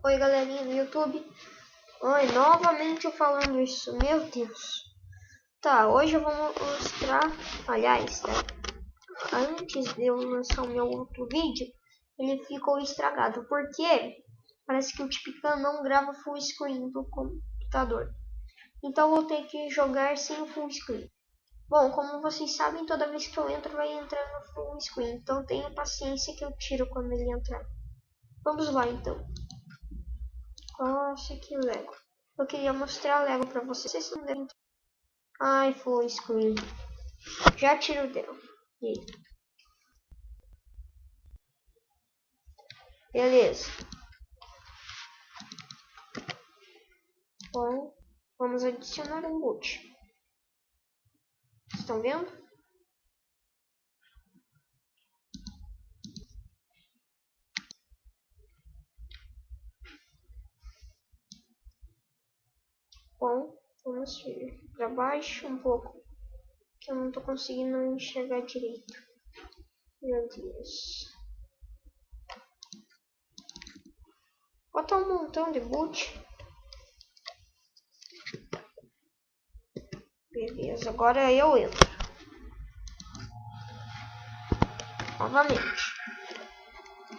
Oi, galerinha do YouTube. Oi, novamente eu falando isso. Meu Deus. Tá, hoje eu vou mostrar. Aliás, tá? Antes de eu lançar o meu outro vídeo, ele ficou estragado. Porque parece que o Tipican não grava full screen do computador. Então eu vou ter que jogar sem o full screen. Bom, como vocês sabem, toda vez que eu entro, vai entrar no full screen. Então tenham paciência que eu tiro quando ele entrar. Vamos lá, então. Nossa, que Lego. Eu queria mostrar Lego pra vocês. Vocês não devem... Ai, full screen. Já tiro dela. Beleza. Bom, vamos adicionar um boot. Estão vendo? Bom, vamos vir para baixo um pouco, que eu não tô conseguindo enxergar direito. Meu Deus. Bota um montão de boot. Beleza, agora eu entro. Novamente.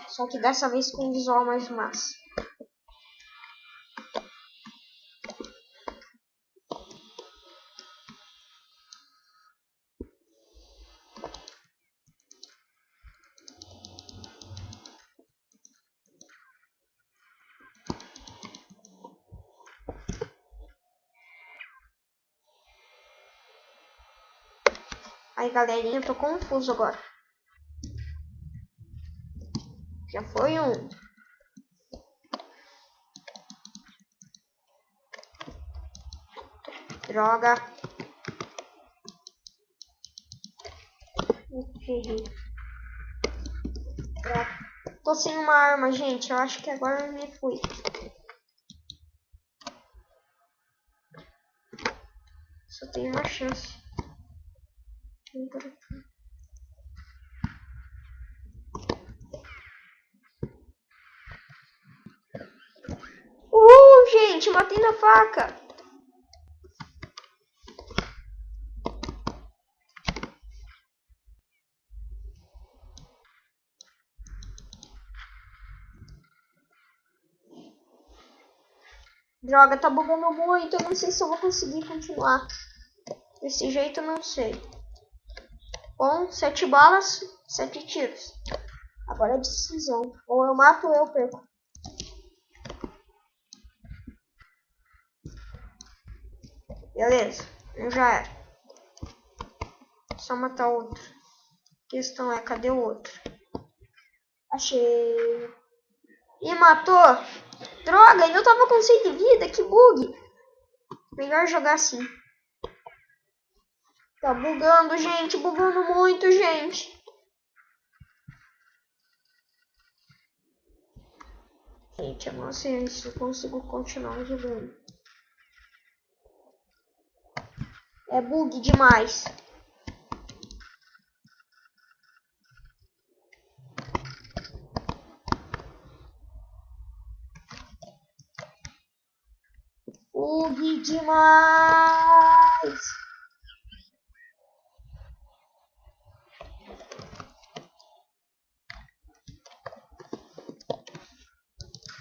Só que dessa vez com um visual mais massa. Aí, galerinha, eu tô confuso agora. Já foi um. Droga. Ferrei. Tô sem uma arma, gente. Eu acho que agora eu me fui. Só tem uma chance. Gente, matei na faca. Droga, tá bugando muito. Eu não sei se eu vou conseguir continuar. Desse jeito, eu não sei. Bom, 7 balas, 7 tiros. Agora é decisão. Ou eu mato ou eu perco. Beleza, eu já era. Só matar outro. A questão é, cadê o outro? Achei. Ih, matou. Droga, eu tava com 100 de vida, que bug. Melhor jogar assim. Tá bugando, gente, bugando muito, gente. Gente, eu não sei se eu consigo continuar jogando. É bug demais. Bug demais.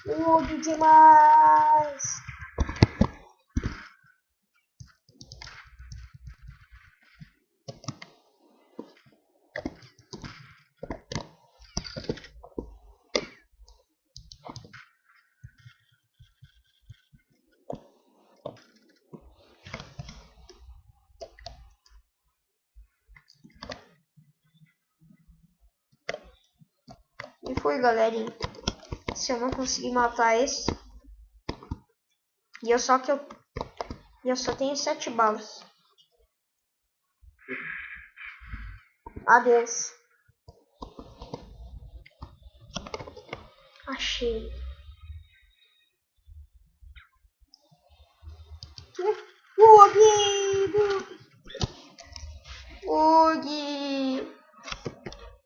Bug demais. E foi, galerinha. Se eu não conseguir matar esse. E eu só tenho 7 balas. Adeus. Achei. Bug.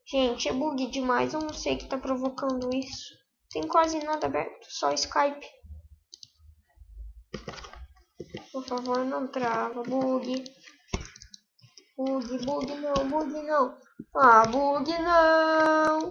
Gente, é bug demais. Eu não sei o que tá provocando isso. Tem quase nada aberto, só Skype. Por favor, não trava, bug. Bug não, bug não. Ah, bug não.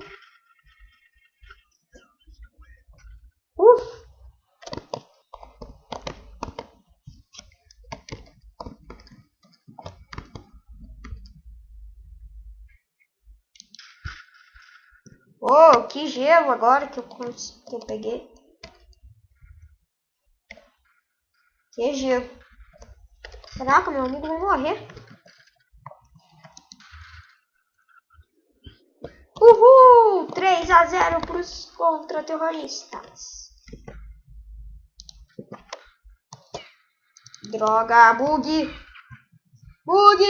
Oh, que gelo agora que eu peguei. Que gelo. Caraca, meu amigo vai morrer. Uhul! 3-0 pros contra-terroristas. Droga, bug! Bug!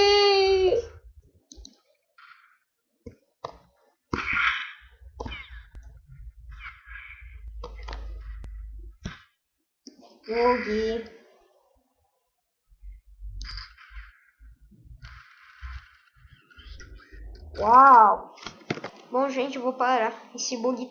Bug. Uau! Bom, gente, eu vou parar. Esse bug